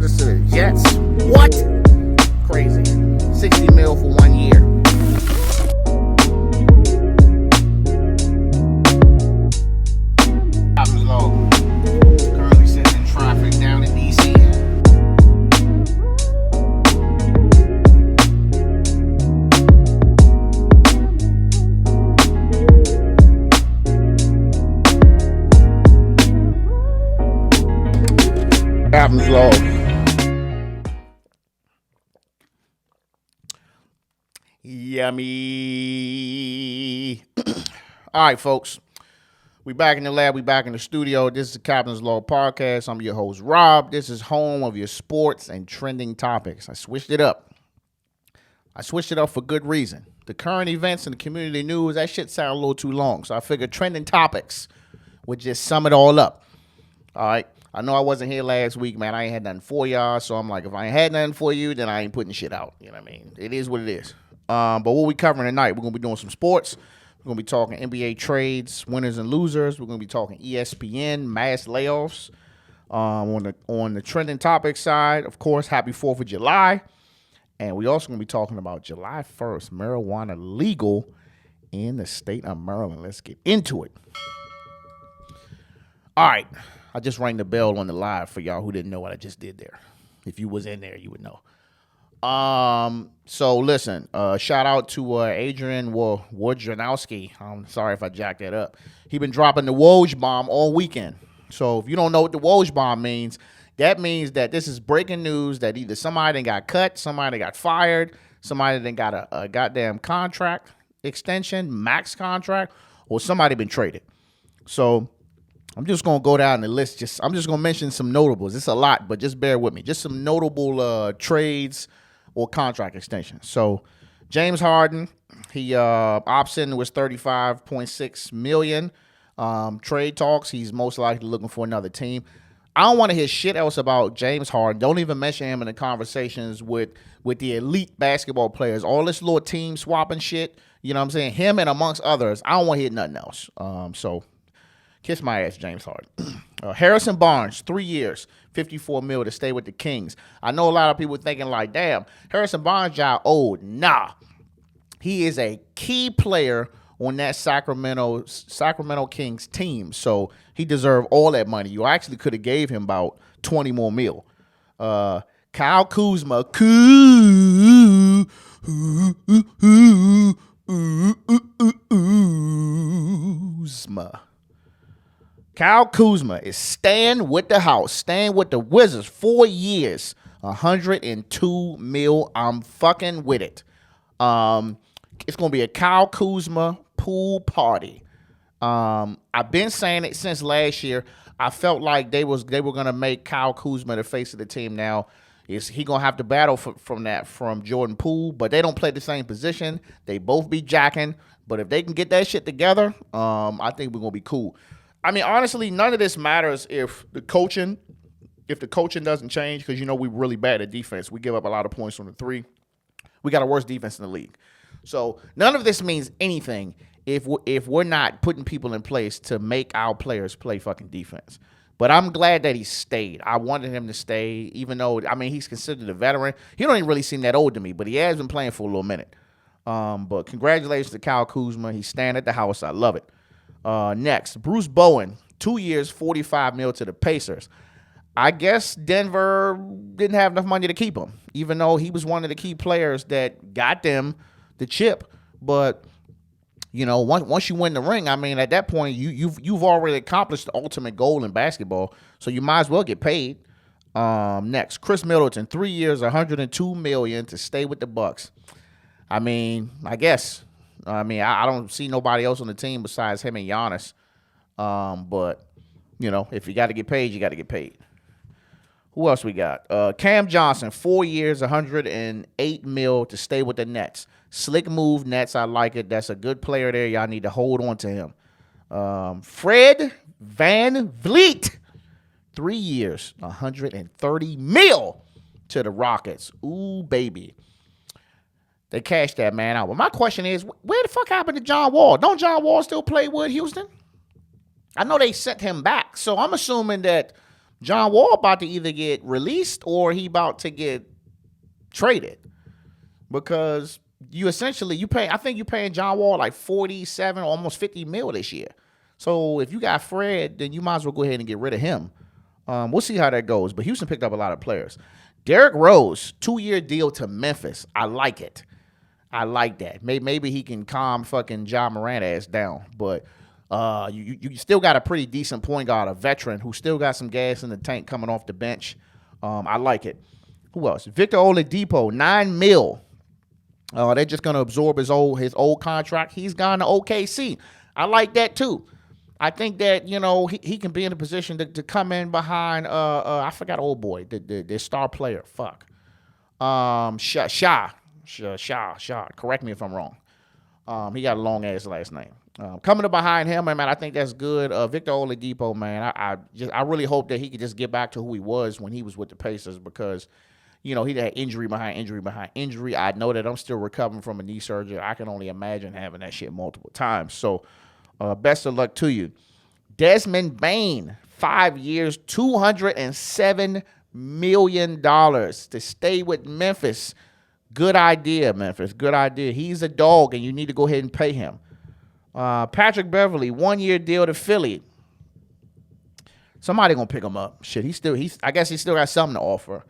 Rodgers to the Jets. What? Crazy. $60 million for 1 year. Captain's log. Currently sitting in traffic down in D.C. Captain's log. Yummy. All right, folks. We back in the lab. We back in the studio. This is the Captain's Law Podcast. I'm your host, Rob. This is home of your sports and trending topics. I switched it up. For good reason. The current events and the community news, that shit sound a little too long. So I figured trending topics would just sum it all up. All right. I know I wasn't here last week, man. I ain't had nothing for y'all. So I'm like, if I ain't had nothing for you, then I ain't putting shit out. You know what I mean? It is what it is. But what we covering tonight, we're going to be doing some sports. We're going to be talking NBA trades, winners and losers. We're going to be talking ESPN, mass layoffs. On the trending topic side, of course, happy 4th of July. And we also going to be talking about July 1st, marijuana legal in the state of Maryland. Let's get into it. All right. I just rang the bell on the live for y'all who didn't know what I just did there. If you was in there, you would know. So listen, shout out to Adrian Wojnarowski. I'm sorry if I jacked that up. He been dropping the Woj bomb all weekend. So if you don't know what the Woj bomb means, that means that this is breaking news that either somebody done got cut, somebody got fired, somebody done got a goddamn contract extension, max contract, or somebody been traded. So I'm just going to go down the list. I'm just going to mention some notables. It's a lot, but just bear with me. Just some notable trades or contract extensions. So James Harden, he opts in was $35.6 million. Trade talks, he's most likely looking for another team. I don't want to hear shit else about James Harden. Don't even mention him in the conversations with the elite basketball players. All this little team swapping shit, you know what I'm saying? Him and amongst others. I don't want to hear nothing else. So kiss my ass, James Harden. Harrison Barnes, 3 years, $54 million to stay with the Kings. I know a lot of people thinking like, damn, Harrison Barnes y'all old. Nah. He is a key player on that Sacramento Kings team. So he deserved all that money. You actually could have gave him about 20 more mil. Kyle Kuzma. Kyle Kuzma is staying with the house, staying with the Wizards, 4 years, $102 million. I'm fucking with it. It's going to be a Kyle Kuzma pool party. I've been saying it since last year. I felt like they were going to make Kyle Kuzma the face of the team now. Is he going to have to battle from Jordan Poole? But they don't play the same position. They both be jacking. But if they can get that shit together, I think we're going to be cool. I mean, honestly, none of this matters if the coaching doesn't change, because, you know, we're really bad at defense. We give up a lot of points on the three. We got the worst defense in the league. So none of this means anything if we're not putting people in place to make our players play fucking defense. But I'm glad that he stayed. I wanted him to stay, even though, I mean, he's considered a veteran. He don't even really seem that old to me, but he has been playing for a little minute. But congratulations to Kyle Kuzma. He's staying at the house. I love it. Next, Bruce Bowen, 2 years, $45 million to the Pacers. I guess Denver didn't have enough money to keep him, even though he was one of the key players that got them the chip. But, you know, once you win the ring, I mean, at that point, you've already accomplished the ultimate goal in basketball, so you might as well get paid. Next, Chris Middleton, 3 years, $102 million to stay with the Bucks. I mean, I guess. I mean, I don't see nobody else on the team besides him and Giannis. But, you know, if you got to get paid, you got to get paid. Who else we got? Cam Johnson, 4 years, $108 million to stay with the Nets. Slick move, Nets. I like it. That's a good player there. Y'all need to hold on to him. Fred VanVleet, 3 years, $130 million to the Rockets. Ooh, baby. They cashed that man out. But my question is, where the fuck happened to John Wall? Don't John Wall still play with Houston? I know they sent him back. So I'm assuming that John Wall about to either get released or he about to get traded because I think you're paying John Wall like 47, almost 50 mil this year. So if you got Fred, then you might as well go ahead and get rid of him. We'll see how that goes. But Houston picked up a lot of players. Derrick Rose, 2-year deal to Memphis. I like it. I like that. Maybe he can calm fucking Ja Morant ass down. But you still got a pretty decent point guard, a veteran who still got some gas in the tank coming off the bench. I like it. Who else? Victor Oladipo, $9 million. They're just gonna absorb his old contract. He's gone to OKC. I like that too. I think that he can be in a position to come in behind I forgot old boy, the star player. Fuck. Shah. Correct me if I'm wrong. He got a long ass last name. Coming up behind him, man, I think that's good. Victor Oladipo, man, I really hope that he could just get back to who he was when he was with the Pacers because, he had injury behind injury. I know that I'm still recovering from a knee surgery. I can only imagine having that shit multiple times. So, best of luck to you. Desmond Bane, 5 years, $207 million to stay with Memphis. Good idea, Memphis. Good idea. He's a dog, and you need to go ahead and pay him. Patrick Beverley, 1-year deal to Philly. Somebody gonna pick him up. Shit, I guess he still got something to offer.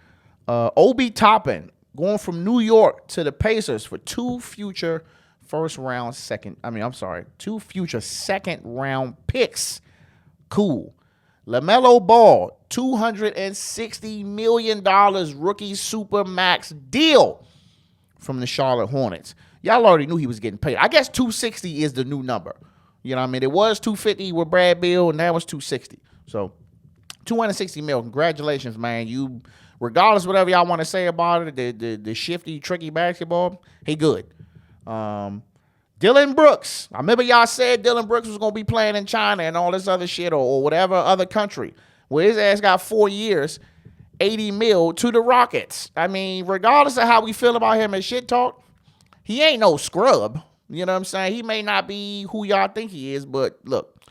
Obi Toppin going from New York to the Pacers for 2 future second-round picks. Cool. LaMelo Ball, $260 million rookie super max deal from the Charlotte Hornets. Y'all already knew he was getting paid. I guess 260 is the new number. You know what I mean? It was 250 with Brad Beal, and now it's 260. So, $260 million. Congratulations, man. You, regardless of whatever y'all want to say about it, the shifty, tricky basketball, he good. Dylan Brooks. I remember y'all said Dylan Brooks was going to be playing in China and all this other shit or whatever other country. Well, his ass got 4 years, $80 million to the Rockets. I mean, regardless of how we feel about him and shit talk, he ain't no scrub. You know what I'm saying? He may not be who y'all think he is, but look,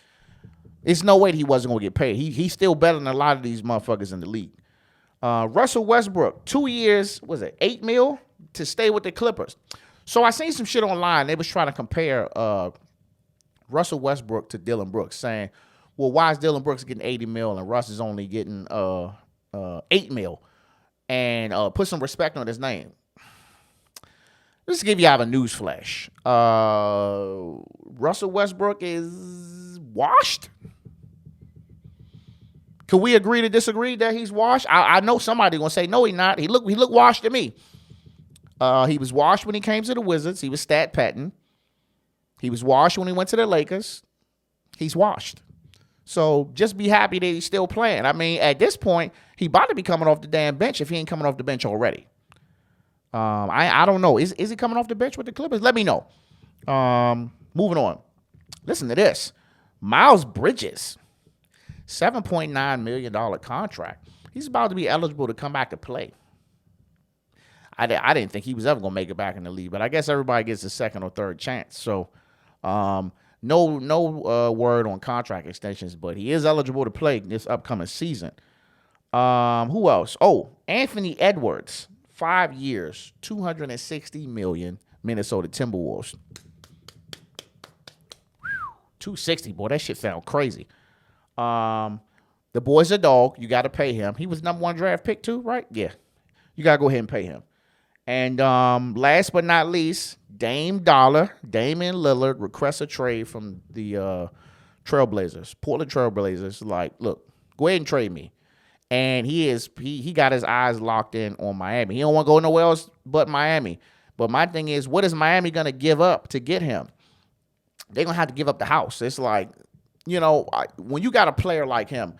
it's no way that he wasn't going to get paid. He's still better than a lot of these motherfuckers in the league. Russell Westbrook, 2 years, $8 million to stay with the Clippers. So I seen some shit online. They was trying to compare Russell Westbrook to Dylan Brooks, saying, well, why is Dylan Brooks getting $80 million and Russ is only getting $8 million? And put some respect on his name. Let's give y'all a news flash. Russell Westbrook is washed. Can we agree to disagree that he's washed? I know somebody gonna say no, he's not. He looked washed to me. He was washed when he came to the Wizards. He was stat patting. He was washed when he went to the Lakers. He's washed. So just be happy that he's still playing. I mean, at this point, he about to be coming off the damn bench if he ain't coming off the bench already. I don't know. Is he coming off the bench with the Clippers? Let me know. Moving on. Listen to this. Miles Bridges, $7.9 million contract. He's about to be eligible to come back to play. I didn't think he was ever going to make it back in the league, but I guess everybody gets a second or third chance. So, no word on contract extensions, but he is eligible to play this upcoming season. Who else? Oh, Anthony Edwards, 5 years, $260 million, Minnesota Timberwolves. 260, boy, that shit sound crazy. The boy's a dog. You got to pay him. He was number 1 draft pick too, right? Yeah. You got to go ahead and pay him. And last but not least, Dame Lillard requests a trade from the Portland Trailblazers. Like, look, go ahead and trade me. And he got his eyes locked in on Miami. He don't want to go nowhere else but Miami. But my thing is, what is Miami going to give up to get him? They're going to have to give up the house. It's like, when you got a player like him,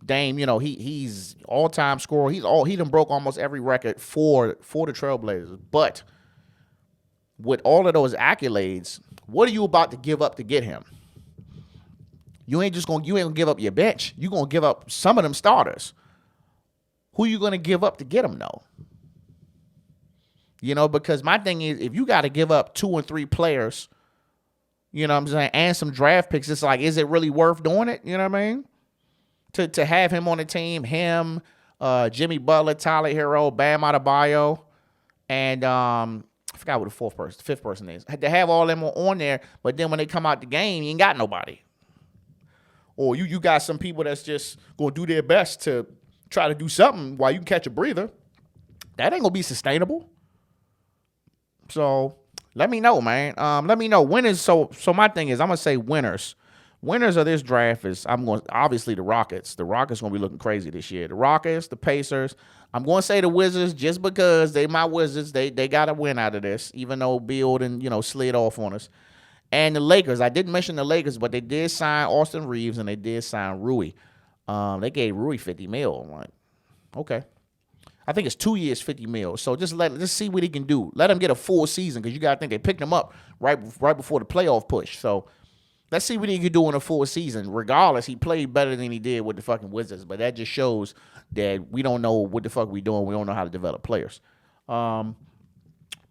Dame, he's all-time scorer. He done broke almost every record for the Trailblazers. But with all of those accolades, what are you about to give up to get him? You ain't gonna give up your bench. You gonna give up some of them starters. Who you gonna give up to get them though? Because my thing is, if you got to give up 2 or 3 players, you know what I'm saying, and some draft picks, it's like, is it really worth doing it? You know what I mean? to have him on the team. Him, Jimmy Butler, Tyler Hero, Bam Adebayo, and I forgot what the fifth person is. To have all them on there, but then when they come out the game, you ain't got nobody. Or you got some people that's just gonna do their best to try to do something while you can catch a breather. That ain't gonna be sustainable. So let me know, man. Let me know winners. So my thing is, I'm gonna say winners. Winners of this draft is obviously the Rockets. The Rockets gonna be looking crazy this year. The Rockets, the Pacers. I'm gonna say the Wizards just because they my Wizards. They got to win out of this, even though Beal and slid off on us. And the Lakers. I didn't mention the Lakers, but they did sign Austin Reeves and they did sign Rui. They gave Rui $50 million. I'm like, okay. I think it's 2 years, $50 million. So just see what he can do. Let him get a full season because you got to think they picked him up right before the playoff push. So let's see what he can do in a full season. Regardless, he played better than he did with the fucking Wizards. But that just shows that we don't know what the fuck we doing. We don't know how to develop players.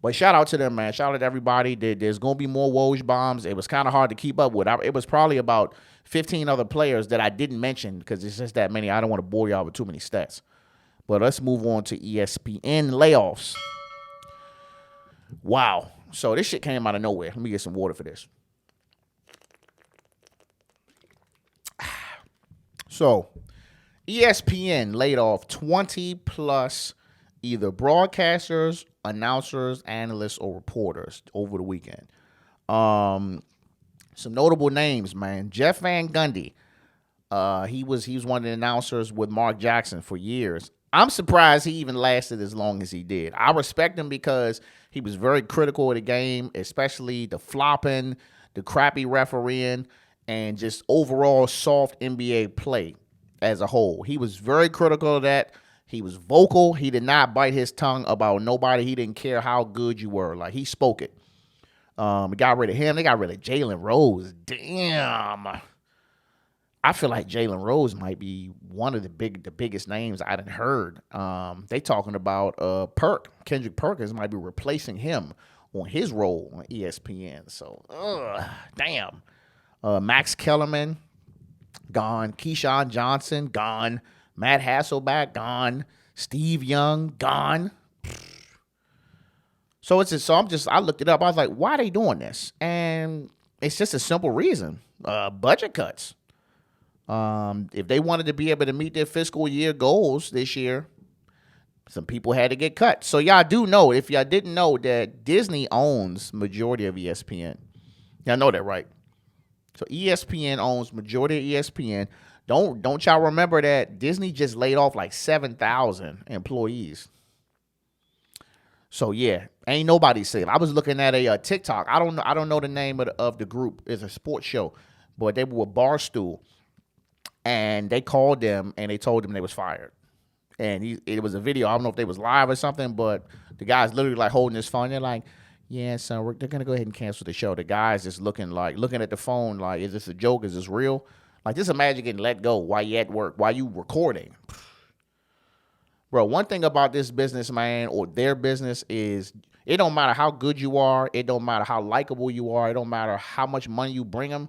But shout out to them, man. Shout out to everybody. There's going to be more Woj bombs. It was kind of hard to keep up with. It was probably about 15 other players that I didn't mention because it's just that many. I don't want to bore y'all with too many stats. But let's move on to ESPN layoffs. Wow. So this shit came out of nowhere. Let me get some water for this. So ESPN laid off 20 plus either broadcasters, announcers, analysts, or reporters over the weekend. Some notable names, man. Jeff Van Gundy. He was one of the announcers with Mark Jackson for years. I'm surprised he even lasted as long as he did. I respect him because he was very critical of the game, especially the flopping, the crappy refereeing, and just overall soft NBA play as a whole. He was very critical of that. He was vocal. He did not bite his tongue about nobody. He didn't care how good you were. Like, he spoke it. Got rid of him. They got rid of Jalen Rose. Damn. I feel like Jalen Rose might be one of the biggest names I done heard. They talking about Kendrick Perkins might be replacing him on his role on ESPN. So, damn. Max Kellerman, gone. Keyshawn Johnson, gone. Matt Hasselbeck, gone. Steve Young, gone. So I looked it up. I was like, why are they doing this? And it's just a simple reason. Budget cuts. If they wanted to be able to meet their fiscal year goals this year, some people had to get cut. So y'all do know, if y'all didn't know, that Disney owns majority of ESPN. Y'all know that, right? So ESPN owns majority of ESPN. Don't y'all remember that Disney just laid off like 7,000 employees. So yeah, ain't nobody safe. I was looking at a TikTok. I don't know the name of the group. It's a sports show, but they were Barstool, and they called them and they told them they was fired. And it was a video. I don't know if they was live or something, but the guy's literally like holding his phone. They're like, yeah, so they're gonna go ahead and cancel the show. The guy's just looking at the phone like, is this a joke? Is this real? Like, just imagine getting let go while you at work, while you recording. Bro, one thing about this business, man, or their business is it don't matter how good you are. It don't matter how likable you are. It don't matter how much money you bring them.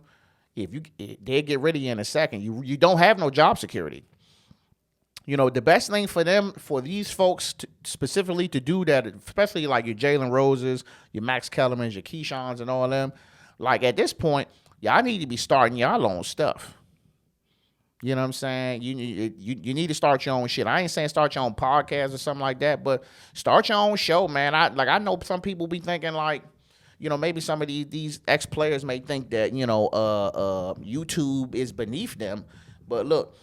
They'll get rid of you in a second. You don't have no job security. The best thing for these folks specifically to do that, especially like your Jalen Roses, your Max Kellermans, your Keyshawns, and all of them, like at this point, y'all need to be starting y'all own stuff. You know what I'm saying? You need to start your own shit. I ain't saying start your own podcast or something like that, but start your own show, man. I know some people be thinking like, maybe some of these ex-players may think that, YouTube is beneath them. But look,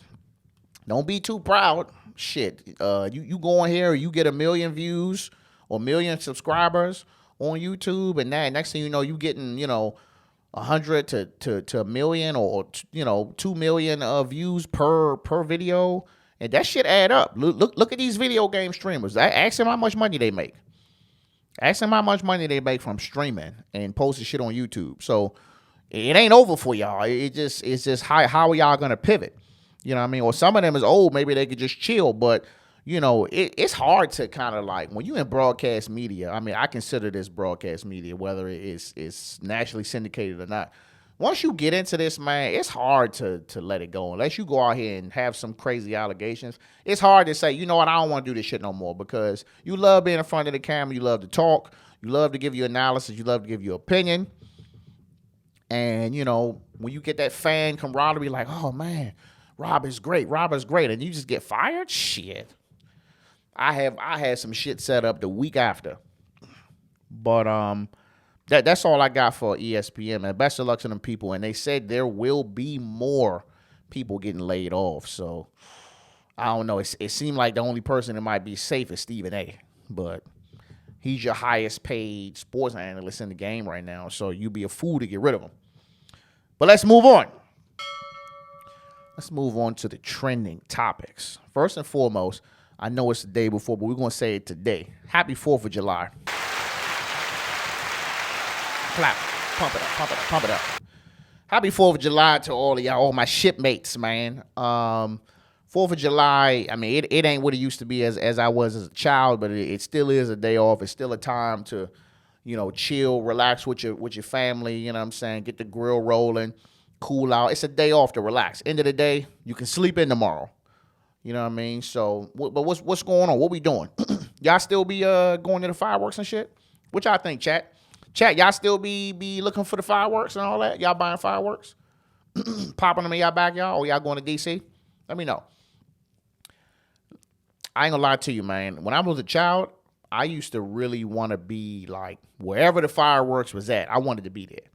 don't be too proud. Shit. You go in here, you get 1 million views or 1 million subscribers on YouTube, and next thing you know, you getting, 100 to 1 million or 2 million views per video, and that shit add up. Look at these video game streamers. Ask them how much money they make. Ask them how much money they make from streaming and posting shit on YouTube. So it ain't over for y'all. It's just how are y'all gonna pivot? You know what I mean? Or some of them is old. Maybe they could just chill, but it's hard to kind of like, when you in broadcast media, I mean, I consider this broadcast media, whether it's nationally syndicated or not. once you get into this, man, it's hard to let it go unless you go out here and have some crazy allegations. It's hard to say, you know what, I don't want to do this shit no more because you love being in front of the camera, you love to talk, you love to give your analysis, you love to give your opinion. And, you know, when you get that fan camaraderie, like, oh man, Rob is great, and you just get fired, shit. I had some shit set up the week after. But that's all I got for ESPN, man. Best of luck to them people. And they said there will be more people getting laid off. So I don't know. It seemed like the only person that might be safe is Stephen A. But he's your highest paid sports analyst in the game right now. So you'd be a fool to get rid of him. But let's move on. Let's move on to the trending topics. First and foremost, I know it's the day before, but we're going to say it today. Happy 4th of July. Clap. Pump it up, pump it up, pump it up. Happy 4th of July to all of y'all, all my shipmates, man. 4th of July, I mean, it ain't what it used to be as I was as a child, but it still is a day off. It's still a time to, you know, chill, relax with your family, you know what I'm saying? Get the grill rolling, cool out. It's a day off to relax. End of the day, you can sleep in tomorrow. You know what I mean? So, but what's going on? What we doing? Y'all still be going to the fireworks and shit? What y'all think, chat? Chat, y'all still be looking for the fireworks and all that? Y'all buying fireworks? Popping them in y'all backyard? Or y'all going to D.C.? Let me know. I ain't gonna lie to you, man. When I was a child, I used to really want to be like wherever the fireworks was at. I wanted to be there.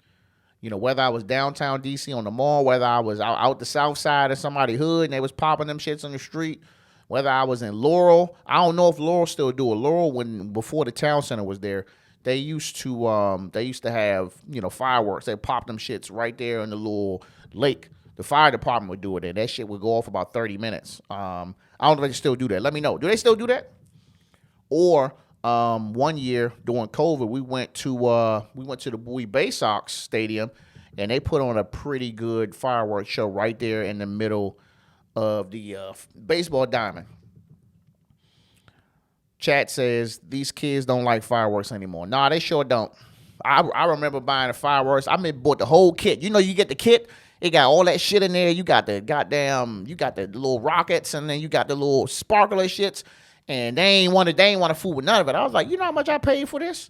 You know, whether I was downtown D.C. on the mall, whether I was out the south side of somebody's hood and they was popping them shits on the street, whether I was in Laurel. I don't know if Laurel still do it. Laurel, before the town center was there, they used to have, you know, fireworks. They popped them shits right there in the little lake. The fire department would do it, and that shit would go off about 30 minutes. I don't know if they still do that. Let me know. Do they still do that? Or one year during COVID, we went to the Bowie Bay Sox Stadium, and they put on a pretty good fireworks show right there in the middle of the baseball diamond. Chat says these kids don't like fireworks anymore. Nah, they sure don't. I remember buying the fireworks. Bought the whole kit. You know, you get the kit. It got all that shit in there. You got the little rockets, and then you got the little sparkler shits. And they ain't want to fool with none of it. I was like, you know how much I paid for this?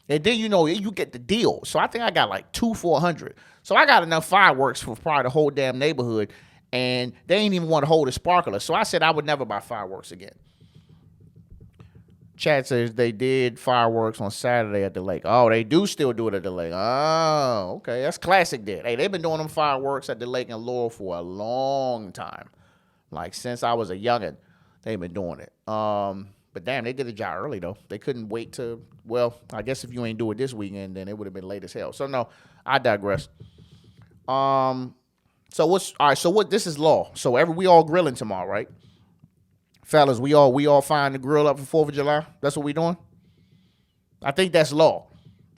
And then, you know, you get the deal. So I think I got like 2 for $100. So I got enough fireworks for probably the whole damn neighborhood. And they ain't even want to hold a sparkler. So I said I would never buy fireworks again. Chad says they did fireworks on Saturday at the lake. Oh, they do still do it at the lake. Oh, okay. That's classic then. Hey, they've been doing them fireworks at the lake in Laurel for a long time. Like since I was a youngin', they've been doing it. But damn, they did the job early though. They couldn't wait to, well, I guess if you ain't do it this weekend, then it would have been late as hell. So no, I digress. So this is law. So we all grilling tomorrow, right? Fellas, we all find the grill up for 4th of July. That's what we doing? I think that's law.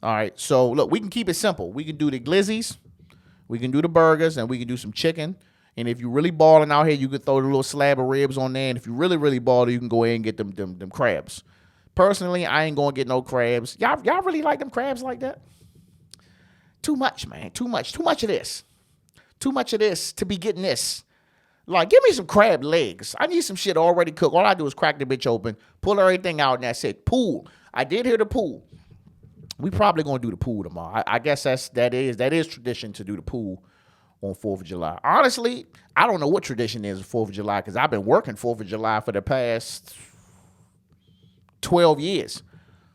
All right. So look, we can keep it simple. We can do the glizzies, we can do the burgers, and we can do some chicken. And if you really balling out here, you can throw the little slab of ribs on there. And if you really, really balling, you can go ahead and get them crabs. Personally, I ain't gonna get no crabs. Y'all really like them crabs like that? Too much, man. Too much of this. Too much of this to be getting this. Like, give me some crab legs. I need some shit already cooked. All I do is crack the bitch open, pull everything out, and that's it. Pool. I did hear the pool. We probably gonna do the pool tomorrow. I guess that is tradition to do the pool on 4th of July. Honestly, I don't know what tradition is 4th of July because I've been working 4th of July for the past 12 years.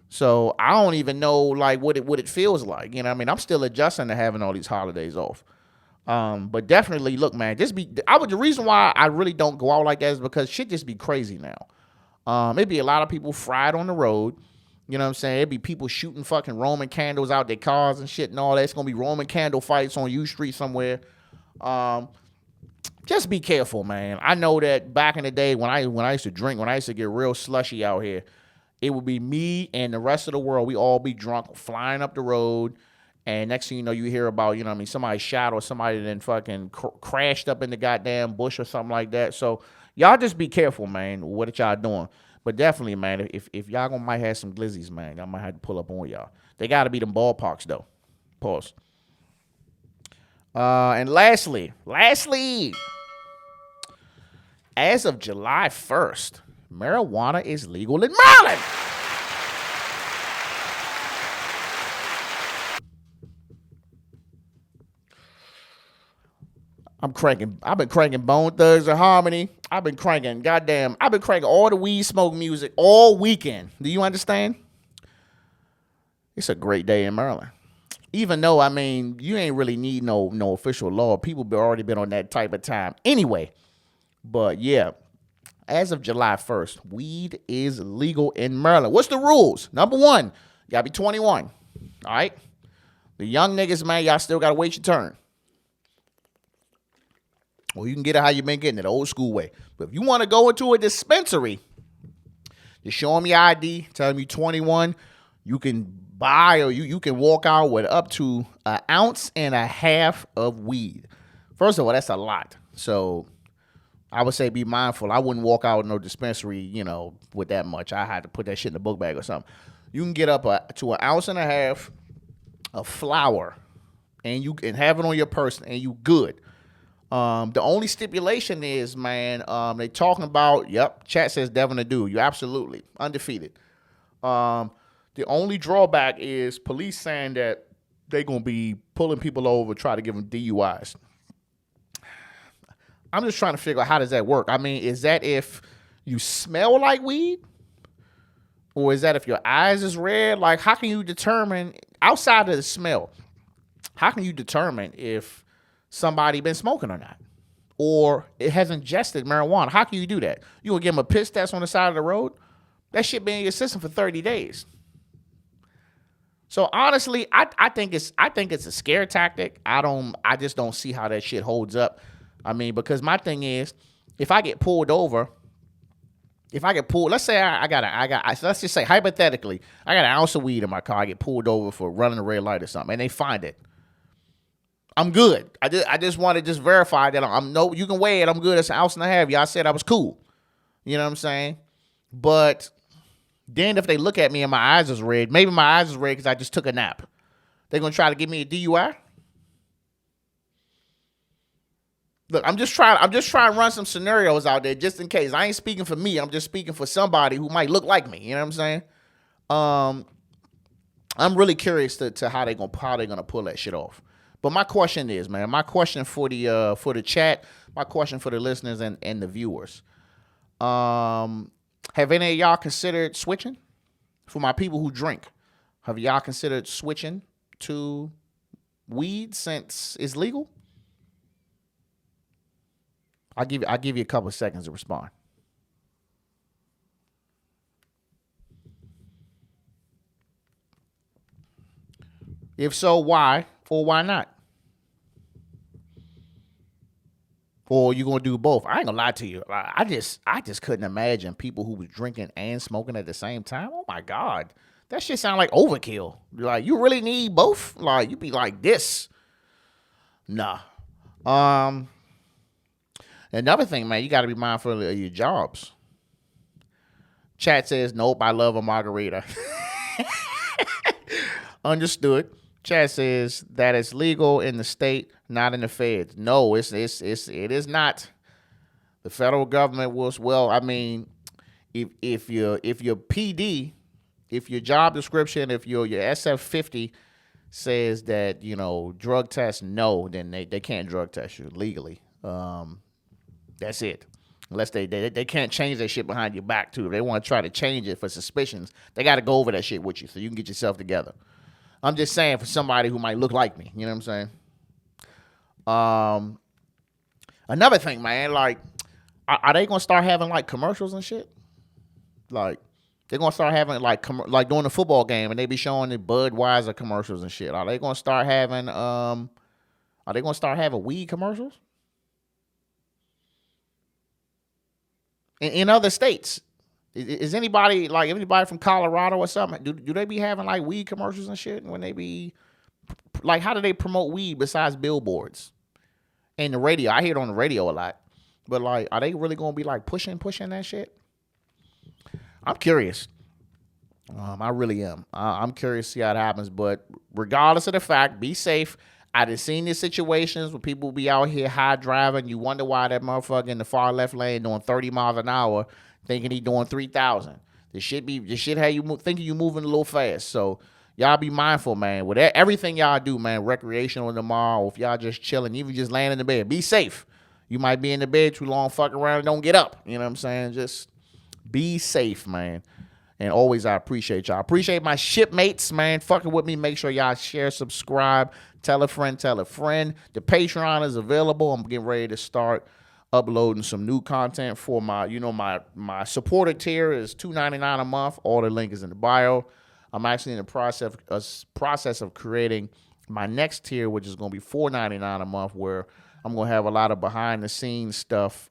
So I don't even know like what it feels like. You know what I mean? I'm still adjusting to having all these holidays off. But definitely, look, man, the reason why I really don't go out like that is because shit just be crazy now. It'd be a lot of people fried on the road. You know what I'm saying? It'd be people shooting fucking Roman candles out their cars and shit and all that. It's gonna be Roman candle fights on U Street somewhere. Just be careful, man. I know that back in the day when I used to drink, when I used to get real slushy out here, it would be me and the rest of the world. We all be drunk, flying up the road. And next thing you know, you hear about, you know what I mean, somebody shot or somebody then fucking crashed up in the goddamn bush or something like that. So y'all just be careful, man, what y'all doing. But definitely, man, if y'all might have some glizzies, man, y'all might have to pull up on y'all. They got to be them ballparks, though. Pause. And lastly, as of July 1st, marijuana is legal in Maryland. I've been cranking Bone Thugs and Harmony. I've been cranking all the weed smoke music all weekend. Do you understand? It's a great day in Maryland. Even though, I mean, you ain't really need no official law. People be already been on that type of time anyway. But yeah, as of July 1st, weed is legal in Maryland. What's the rules? Number one, you gotta be 21. All right? The young niggas, man, y'all still gotta wait your turn. Or you can get it how you been getting it, the old school way. But if you want to go into a dispensary, just show them your ID, tell them you're 21. You can buy or you can walk out with up to 1.5 ounces of weed. First of all, that's a lot. So I would say be mindful. I wouldn't walk out with no dispensary, with that much. I had to put that shit in the book bag or something. You can get up to 1.5 ounces of flour and have it on your person and you good. The only stipulation is, man, they talking about, chat says Devin Adu. You absolutely undefeated. The only drawback is police saying that they're going to be pulling people over, try to give them DUIs. I'm just trying to figure out how does that work. I mean, is that if you smell like weed? Or is that if your eyes is red? Like, how can you determine, outside of the smell, how can you determine if somebody been smoking or not? Or it has ingested marijuana? How can you do that? You gonna give them a piss test on the side of the road? That shit been in your system for 30 days. So honestly, I think it's a scare tactic. I just don't see how that shit holds up. I mean, because my thing is, if I get pulled over, let's say let's just say hypothetically, I got 1 ounce of weed in my car. I get pulled over for running a red light or something, and they find it. I'm good. I just want to just verify that you can weigh it. I'm good. It's 1.5 ounces. Y'all said I was cool. You know what I'm saying? But then if they look at me and my eyes is red, maybe my eyes is red because I just took a nap. They're going to try to give me a DUI? Look, I'm just trying to run some scenarios out there just in case. I ain't speaking for me. I'm just speaking for somebody who might look like me. You know what I'm saying? I'm really curious to how they're gonna pull that shit off. But my question is, man, my question for the chat, my question for the listeners and the viewers. Have any of y'all considered switching? For my people who drink, have y'all considered switching to weed since it's legal? I'll give you a couple of seconds to respond. If so, why or why not? Or you gonna do both? I ain't gonna lie to you. I just couldn't imagine people who was drinking and smoking at the same time. Oh my God, that shit sound like overkill. Like, you really need both? Like, you be like this? Nah. Another thing, man, you got to be mindful of your jobs. Chat says, nope, I love a margarita. Understood. Chat says that it's legal in the state, not in the feds. No, it is not. The federal government was, well, I mean, if your PD, if your job description, if your SF50 says that, drug test, no, then they can't drug test you legally. That's it. Unless they can't change that shit behind your back too. If they want to try to change it for suspicions, they got to go over that shit with you so you can get yourself together. I'm just saying for somebody who might look like me. You know what I'm saying? Another thing, man, like, are they going to start having, like, commercials and shit? Like, they're going to start having, like during the football game, and they be showing the Budweiser commercials and shit. Are they going to start having, weed commercials? In other states, is anybody from Colorado or something? Do they be having like weed commercials and shit when they be like? How do they promote weed besides billboards and the radio? I hear it on the radio a lot, but like, are they really gonna be like pushing that shit? I'm curious. I really am. I'm curious to see how it happens. But regardless of the fact, be safe I done seen these situations where people be out here high driving. You wonder why that motherfucker in the far left lane doing 30 miles an hour, thinking he doing 3,000. This shit how you thinking you moving a little fast. So y'all be mindful, man. With everything y'all do, man, recreational tomorrow, if y'all just chilling, even just laying in the bed, be safe. You might be in the bed too long, fuck around, and don't get up. You know what I'm saying? Just be safe, man. And always, I appreciate y'all. Appreciate my shipmates, man. Fucking with me. Make sure y'all share, subscribe, tell a friend, tell a friend. The Patreon is available. I'm getting ready to start uploading some new content for my supporter tier is $2.99 a month. All the link is in the bio. I'm actually in the process of creating my next tier, which is going to be $4.99 a month, where I'm going to have a lot of behind the scenes stuff,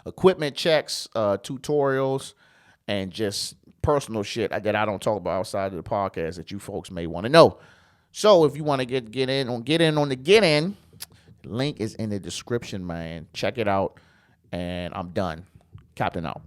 equipment checks, tutorials, and just personal shit that I don't talk about outside of the podcast that you folks may want to know. So if you want to get in on the get in, link is in the description, man. Check it out, and I'm done. Captain out.